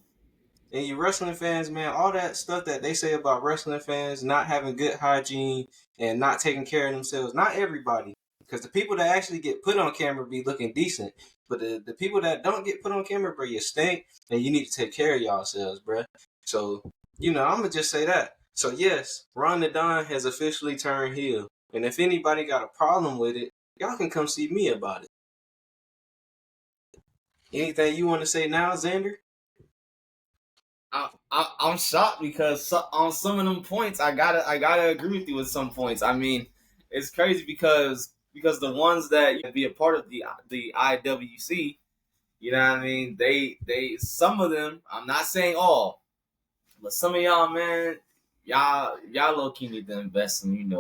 And you wrestling fans, man, all that stuff that they say about wrestling fans not having good hygiene and not taking care of themselves. Not everybody, because the people that actually get put on camera be looking decent. But the people that don't get put on camera, bro, you stink, and you need to take care of yourselves, bro. So, I'm going to just say that. So, yes, Ron the Don has officially turned heel. And if anybody got a problem with it, y'all can come see me about it. Anything you want to say now, Xander? I'm shocked because on some of them points, I gotta agree with you with some points. I mean, it's crazy because the ones that be a part of the IWC, you know what I mean? They some of them, I'm not saying all, but some of y'all, man, y'all low key need to invest in,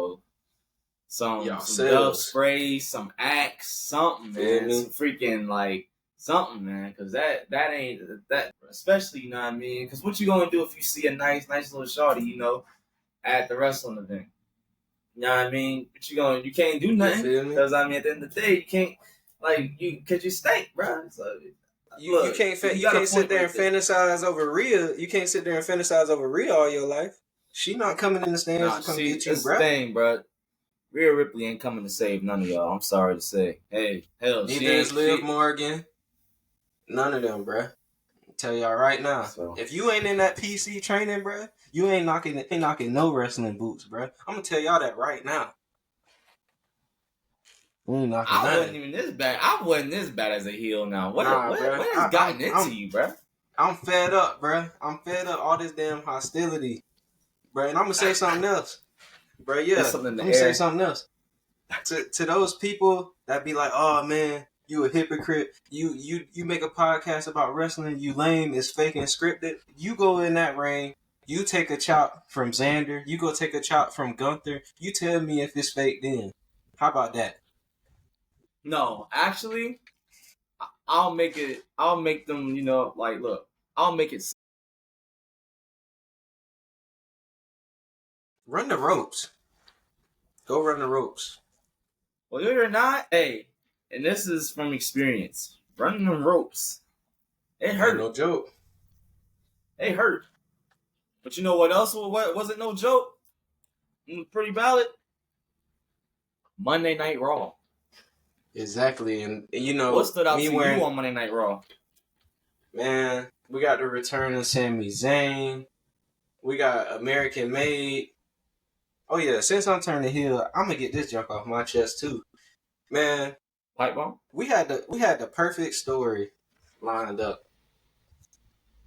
some Dove spray, some Axe, something, man, some freaking like. Something, man, because that ain't that, especially, you know what I mean? Because what you gonna do if you see a nice little shorty, at the wrestling event? You know what I mean? But you can't do nothing because I mean, at the end of the day, you can't because you stink, bro. So, you can't sit there and fantasize over Rhea. You can't sit there and fantasize over Rhea all your life. She not coming in the stands to come get you, bro. That's the thing, bro. Rhea Ripley ain't coming to save none of y'all. I'm sorry to say. Hey, hell, neither is Liv Morgan. None of them, bruh. I'll tell y'all right now. So, if you ain't in that PC training, bruh, you ain't knocking no wrestling boots, bruh. I'm gonna tell y'all that right now. I wasn't even this bad. I wasn't this bad as a heel now. What has gotten into you, bruh? I'm fed up, bruh. I'm fed up all this damn hostility, bruh. And I'm gonna say something else, bruh. Yeah, I'm gonna say something else. To those people that be like, oh man, you a hypocrite. You make a podcast about wrestling. You lame. It's fake and scripted. You go in that ring. You take a chop from Xander. You go take a chop from Gunther. You tell me if it's fake then. How about that? No, actually, I'll make it. I'll make them. Look. I'll make it. Run the ropes. Go run the ropes. Well, you're not. Hey, and this is from experience. Running the ropes. It hurt. No joke. It hurt. But you know what else wasn't no joke? Pretty valid. Monday Night Raw. Exactly. And what stood out to you on Monday Night Raw? Man, we got the return of Sami Zayn. We got American Made. Oh yeah, since I'm turning heel, I'm gonna get this junk off my chest too. Man, pipe bomb. We had the perfect story lined up.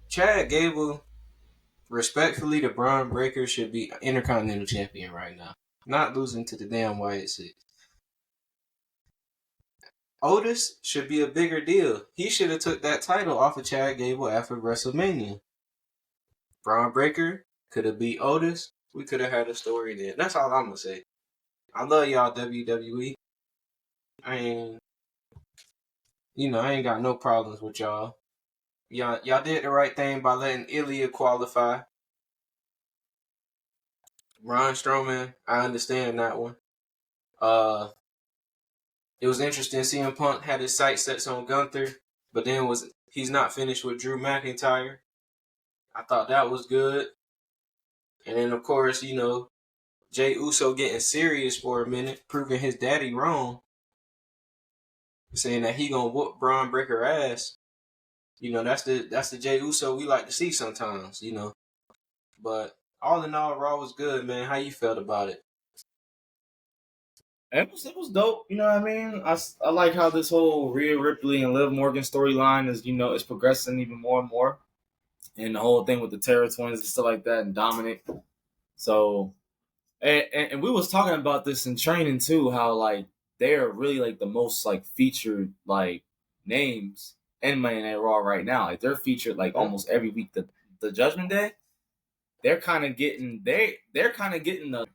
Chad Gable, respectfully, the Braun Breaker should be Intercontinental Champion right now. Not losing to the damn Wyatt Six. Otis should be a bigger deal. He should have took that title off of Chad Gable after WrestleMania. Braun Breaker could have beat Otis. We could have had a story then. That's all I'm gonna say. I love y'all WWE. I ain't got no problems with y'all. Y'all did the right thing by letting Ilya qualify. Braun Strowman, I understand that one. It was interesting seeing Punk had his sights set on Gunther, but then he's not finished with Drew McIntyre. I thought that was good. And then, of course, Jey Uso getting serious for a minute, proving his daddy wrong. Saying that he gonna whoop Braun Breaker ass. That's the Jey Uso we like to see sometimes, But all in all, Raw was good, man. How you felt about it? It was dope. You know what I mean? I like how this whole Rhea Ripley and Liv Morgan storyline is, is progressing even more and more. And the whole thing with the Terror Twins and stuff like that and Dominic. So, and we was talking about this in training too, how like they're really like the most like featured like names in Monday Night Raw right now. Like they're featured like almost every week. The Judgment Day, they're kind of getting they're kind of getting the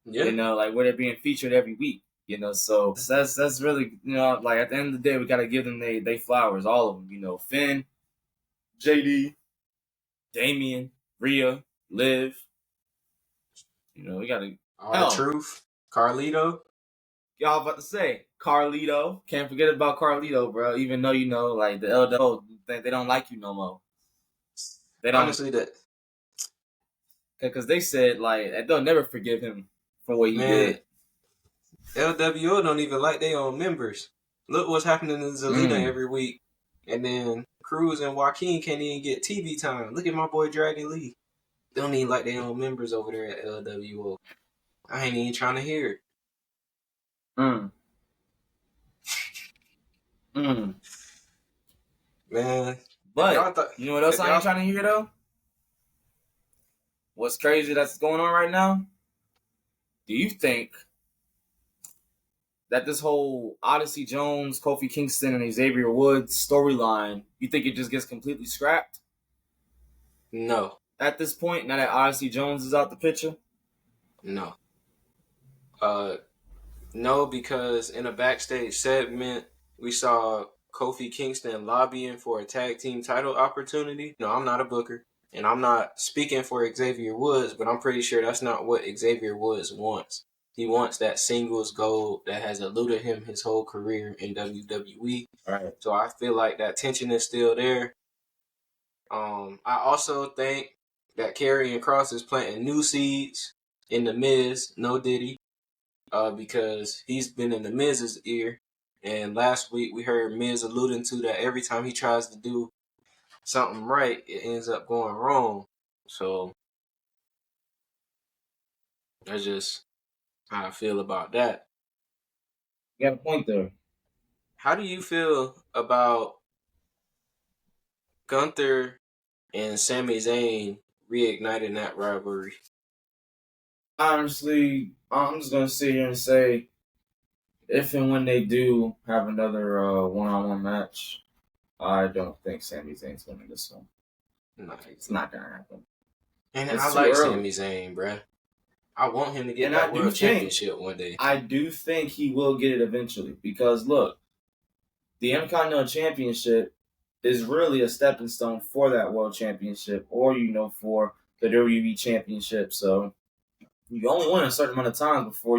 Yeah. you know, like where they're being featured every week. You know, so that's really, you know, like at the end of the day, we gotta give them they flowers, all of them. You know, Finn, JD, Damian, Rhea, Liv. You know, we gotta. Truth, Carlito. Y'all about to say Carlito. Can't forget about Carlito, bro. Even though you know, like the LWO, they don't like you no more. They don't, Honestly, that because they said like they'll never forgive him for what he did. LWO don't even like their own members. Look what's happening in Zelina every week, and then Cruz and Joaquin can't even get TV time. Look at my boy Dragon Lee. They don't even like their own members over there at LWO. I ain't even trying to hear it. Man, but you know what else I ain't trying to hear though? What's crazy that's going on right now? Do you think that this whole Odyssey Jones, Kofi Kingston, and Xavier Woods storyline, you think it just gets completely scrapped? No. At this point, now that Odyssey Jones is out the picture? No. No, because in a backstage segment, we saw Kofi Kingston lobbying for a tag team title opportunity. No, I'm not a booker, and I'm not speaking for Xavier Woods, but I'm pretty sure that's not what Xavier Woods wants. He wants that singles gold that has eluded him his whole career in WWE. Right. So I feel like that tension is still there. I also think that Karrion Kross is planting new seeds in the Miz, no Diddy, because he's been in the Miz's ear. And last week we heard Miz alluding to that every time he tries to do something right, it ends up going wrong. So that's just how I feel about that. You got a point there. How do you feel about Gunther and Sami Zayn reigniting that rivalry? Honestly, I'm just gonna sit here and say, if and when they do have another one-on-one match, I don't think Sami Zayn's winning this one. No, it's not gonna happen. And I like Sami Zayn, bruh. I want him to get that world championship one day. I do think he will get it eventually because look, the Intercontinental Championship is really a stepping stone for that world championship, or for the WWE Championship. So you only win a certain amount of time before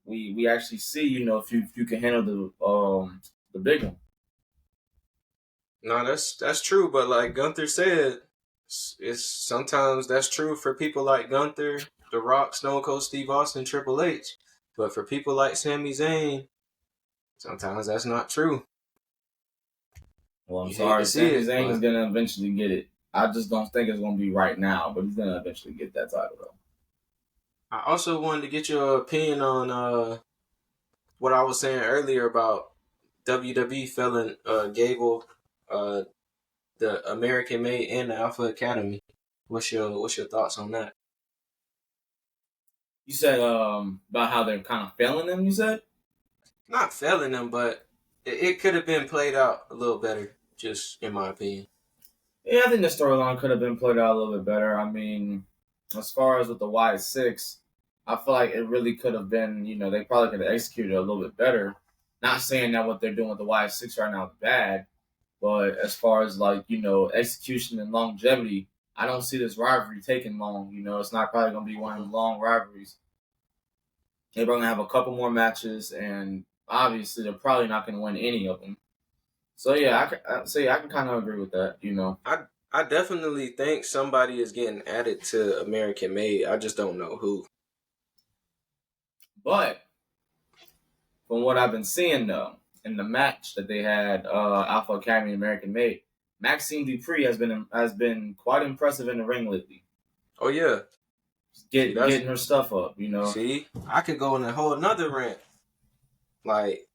we actually see if you can handle the big one. No, that's true, but like Gunther said, it's sometimes that's true for people like Gunther, The Rock, Stone Cold Steve Austin, Triple H. But for people like Sami Zayn, sometimes that's not true. Well, I'm sorry, Sami Zayn is gonna eventually get it. I just don't think it's gonna be right now, but he's gonna eventually get that title though. I also wanted to get your opinion on what I was saying earlier about WWE felling Gable, the American Made and the Alpha Academy. What's your thoughts on that? You said about how they're kind of failing them. You said not failing them, but it could have been played out a little better, just in my opinion. Yeah, I think the storyline could have been played out a little bit better. I mean, as far as with the Y6, I feel like it really could have been, they probably could have executed it a little bit better. Not saying that what they're doing with the Y6 right now is bad, but as far as execution and longevity, I don't see this rivalry taking long. It's not probably going to be one of the long rivalries. They're going to have a couple more matches, and obviously they're probably not going to win any of them. So yeah, I can kind of agree with that. I definitely think somebody is getting added to American Made. I just don't know who. But from what I've been seeing though, in the match that they had, Alpha Academy American Made, Maxine Dupree has been quite impressive in the ring lately. Oh yeah, getting her stuff up. See, I could go on a whole another rant. Like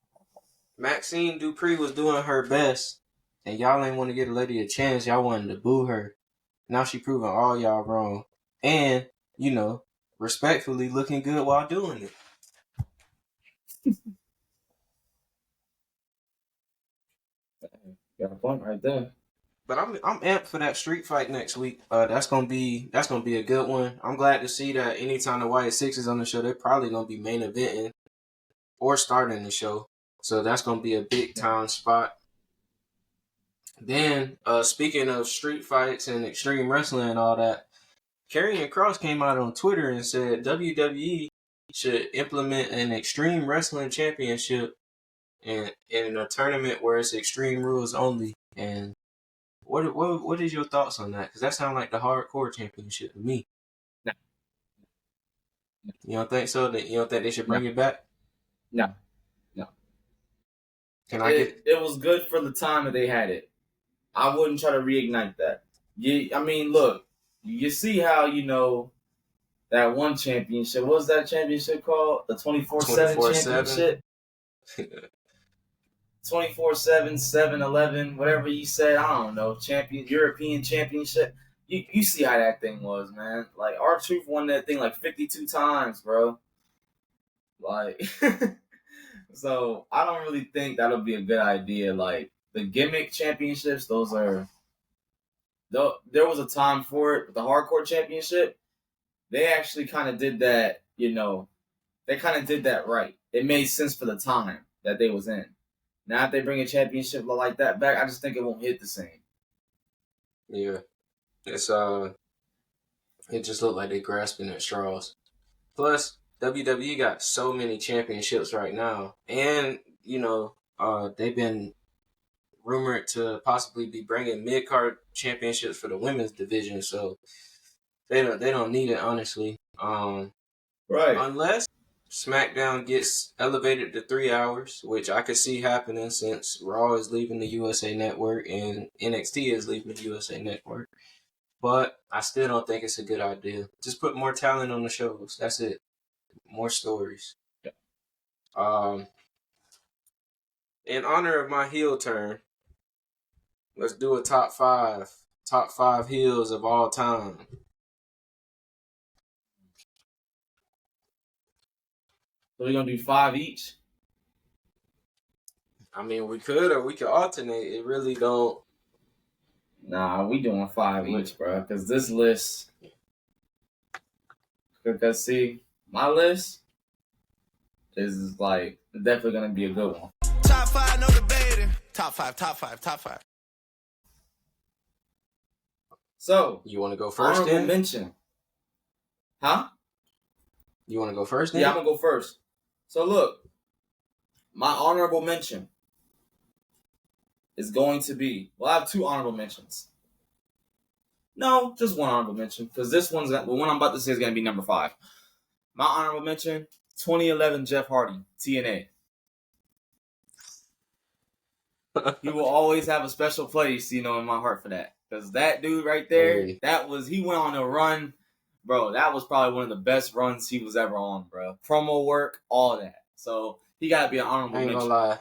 Maxine Dupree was doing her best, and y'all ain't want to give a lady a chance. Y'all wanted to boo her. Now she proving all y'all wrong, and respectfully looking good while doing it. Got a point right there. But I'm amped for that street fight next week. That's gonna be a good one. I'm glad to see that anytime the White Six is on the show, they're probably gonna be main eventing or starting the show. So that's gonna be a big time spot. Then, speaking of street fights and extreme wrestling and all that, Karrion Kross came out on Twitter and said WWE should implement an extreme wrestling championship and in a tournament where it's extreme rules only. And what is your thoughts on that? Because that sounds like the hardcore championship to me. No. You don't think so? You don't think they should bring it back? No. It was good for the time that they had it. I wouldn't try to reignite that. Look, you see how, that one championship, what was that championship called? The 24/7 championship? 24/7, 7-11, whatever you said, I don't know, European championship. You see how that thing was, man. Like, R-Truth won that thing like 52 times, bro. Like, so I don't really think that'll be a good idea. Like, the gimmick championships, there was a time for it. But the hardcore championship, they actually kind of did that, they kind of did that right. It made sense for the time that they was in. Now, if they bring a championship like that back, I just think it won't hit the same. Yeah. It's it just looked like they're grasping at straws. Plus, WWE got so many championships right now. And, they've been rumored to possibly be bringing mid-card championships for the women's division, so they don't need it, honestly. Right. Unless SmackDown gets elevated to 3 hours, which I could see happening since Raw is leaving the USA Network and NXT is leaving the USA Network. But I still don't think it's a good idea. Just put more talent on the shows. That's it. More stories. Yeah. In honor of my heel turn, let's do a top five heels of all time. So we're gonna do 5 each? I mean, we could or we could alternate. It really don't. Nah, we doing 5 each, bro. Because this list, because see, my list is like definitely gonna be a good one. Top 5, no debating. Top 5. So You want to go first? Honorable mention, huh? You want to go first? Then? Yeah, I'm gonna go first. So look, my honorable mention is going to be. Well, I have 2 honorable mentions. No, just 1 honorable mention because the one I'm about to say is gonna be number 5. My honorable mention: 2011 Jeff Hardy, TNA. He will always have a special place, in my heart for that. Because that dude right there, he went on a run, bro. That was probably one of the best runs he was ever on, bro. Promo work, all that. So he got to be an honorable mention. I ain't gonna lie.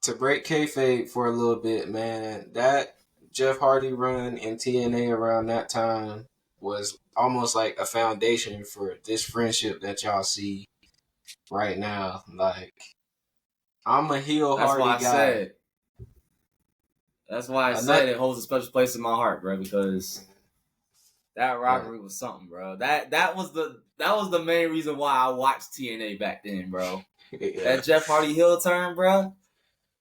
To break kayfabe for a little bit, man, that Jeff Hardy run in TNA around that time was almost like a foundation for this friendship that y'all see right now. Like, I'm a heel Hardy guy. That's why I said it holds a special place in my heart, bro, because that rivalry was something, bro. That was the main reason why I watched TNA back then, bro. Yeah. That Jeff Hardy heel turn, bro.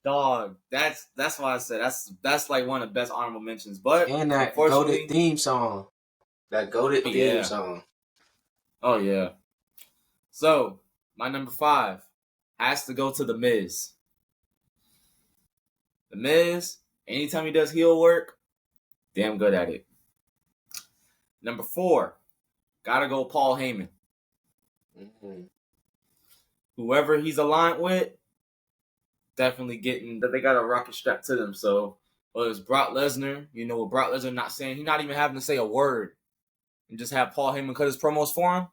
Dog, that's why I said that's like one of the best honorable mentions. But and that goated theme song. Song. Oh yeah. So my number 5 has to go to The Miz. The Miz, anytime he does heel work, damn good at it. Number 4, gotta go Paul Heyman. Mm-hmm. Whoever he's aligned with, definitely getting that. They got a rocket strapped to them. So whether it's Brock Lesnar, with Brock Lesnar not saying, he's not even having to say a word, and just have Paul Heyman cut his promos for him.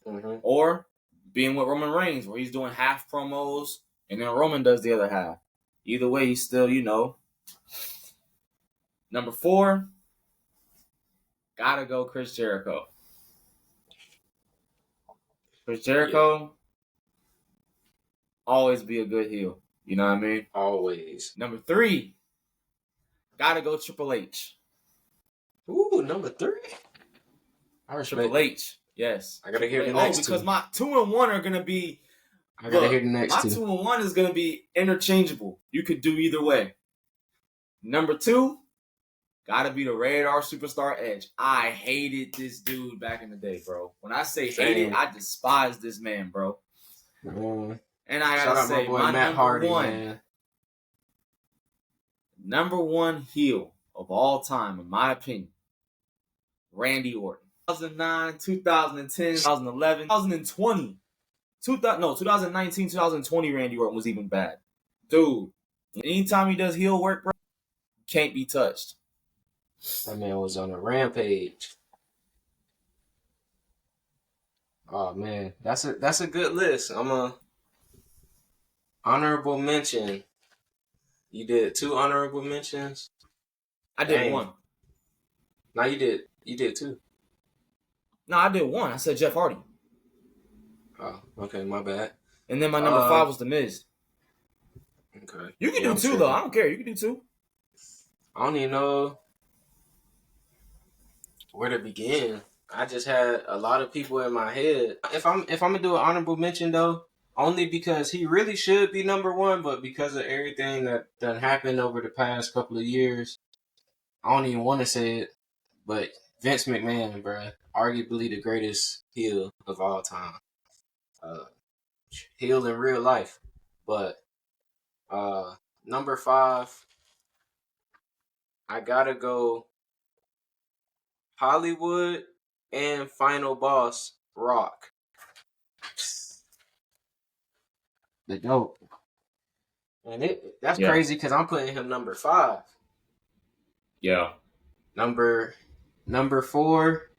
Mm-hmm. Or being with Roman Reigns, where he's doing half promos and then Roman does the other half. Either way, he's still, Number 4, gotta go Chris Jericho. Chris Jericho, always be a good heel. You know what I mean? Always. Number 3, Gotta go Triple H. Ooh, number 3. I respect Triple H. Yes. I gotta hear the Oh, next because two. my 2 and 1 are gonna be. I gotta hear the My next 2 two. and 1 is gonna be interchangeable. You could do either way. Number 2, gotta be the Radar Superstar Edge. I hated this dude back in the day, bro. When I say hated, I despise this man, bro. And I Shout gotta out say, my boy my Matt Hardy, number one heel of all time, in my opinion, Randy Orton. 2009, 2010, 2011, 2020. 2019, 2020, Randy Orton was even bad. Dude, anytime he does heel work, bro, can't be touched. That man was on a rampage. Oh man, that's a good list. I'm a honorable mention. You did 2 honorable mentions. I did 1. No, you did 2. No, I did 1. I said Jeff Hardy. Oh, okay, my bad. And then my number 5 was The Miz. Okay. You can do 2 though. I don't care. You can do 2. I don't even know where to begin. I just had a lot of people in my head. If I'm gonna do an honorable mention though, only because he really should be number 1, but because of everything that happened over the past couple of years, I don't even want to say it. But Vince McMahon, bro, arguably the greatest heel of all time. Heel in real life, but number 5, I gotta go Hollywood and Final Boss Rock. The dope. And that's crazy because I'm putting him number 5. Yeah. Number 4,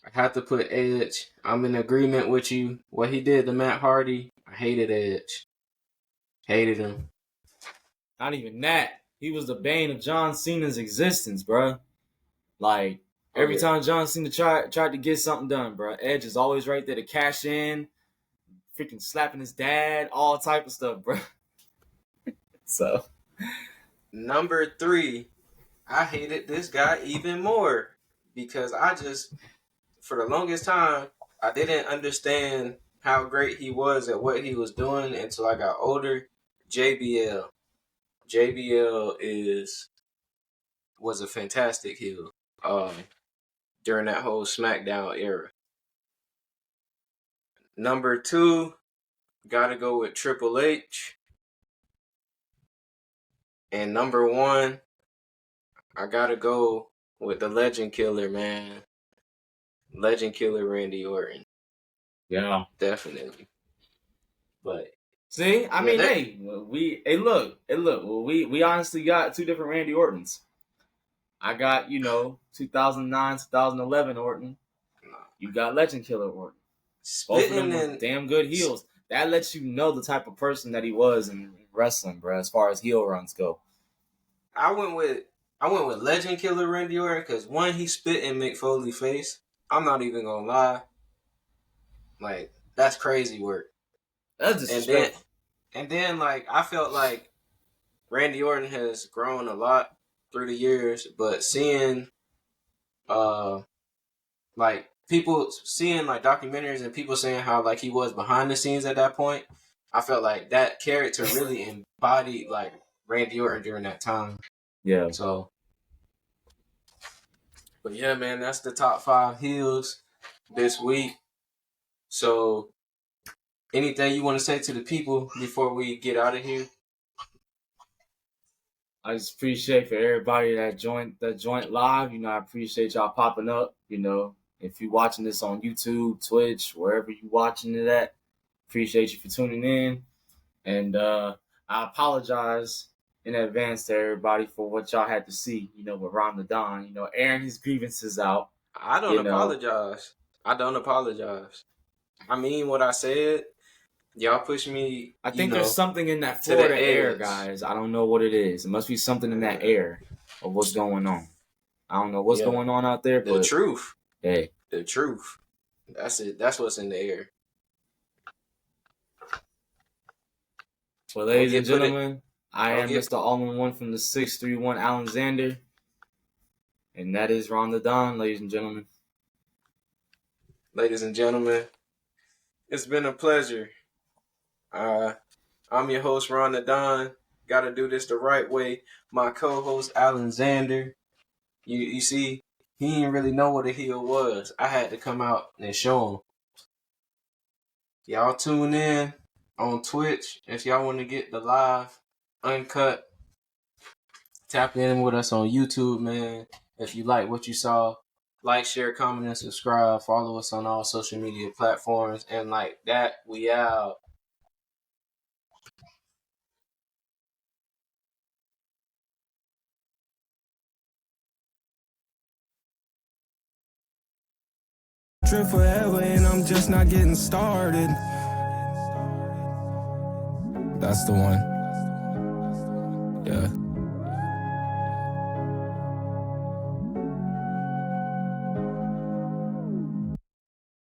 I have to put Edge. I'm in agreement with you. What he did to Matt Hardy, I hated Edge. Hated him. Not even that. He was the bane of John Cena's existence, bro. Like, every time John Cena tried to get something done, bro, Edge is always right there to cash in, freaking slapping his dad, all type of stuff, bro. So, number 3, I hated this guy even more because for the longest time, I didn't understand how great he was at what he was doing until I got older. JBL. JBL was a fantastic heel during that whole SmackDown era. Number 2, gotta go with Triple H. And number 1, I gotta go with the Legend Killer, man. Legend Killer Randy Orton. yeah. Definitely. But see, I mean, look. Well, we honestly got 2 different Randy Ortons. I got, 2009, 2011 Orton. You got Legend Killer Orton. Both of them were damn good heels. That lets you know the type of person that he was in wrestling, bro, as far as heel runs go. I went with Legend Killer Randy Orton because 1, he spit in Mick Foley's face. I'm not even gonna lie. Like, that's crazy work. That's disrespectful. And then like I felt like Randy Orton has grown a lot through the years, but seeing like people seeing like documentaries and people saying how like he was behind the scenes at that point, I felt like that character really embodied like Randy Orton during that time. Yeah. So, but yeah, man, that's the top 5 heels this week. So, anything you want to say to the people before we get out of here? I just appreciate for everybody that joined live. I appreciate y'all popping up. If you're watching this on YouTube, Twitch, wherever you're watching it at, appreciate you for tuning in. And I apologize in advance to everybody for what y'all had to see, with Ramadan, airing his grievances out. I don't apologize. I don't apologize. I mean what I said. Y'all push me. I think there's something in that Florida air, guys. I don't know what it is. It must be something in that air of what's going on. I don't know what's going on out there, but the truth. Hey. The truth. That's it. That's what's in the air. Well, ladies and gentlemen, I am get- Mr. All-in-One from the 631 Allin Xander. And that is Ron the Don, ladies and gentlemen. Ladies and gentlemen, it's been a pleasure. I'm your host, Ron the Don. Gotta do this the right way. My co-host, Allin Xander. You see, he didn't really know what a heel was. I had to come out and show him. Y'all tune in on Twitch if y'all want to get the live, uncut. Tap in with us on YouTube, man. If you like what you saw, like, share, comment, and subscribe. Follow us on all social media platforms. And like that, we out. Trip forever and I'm just not getting started. That's the one. Yeah.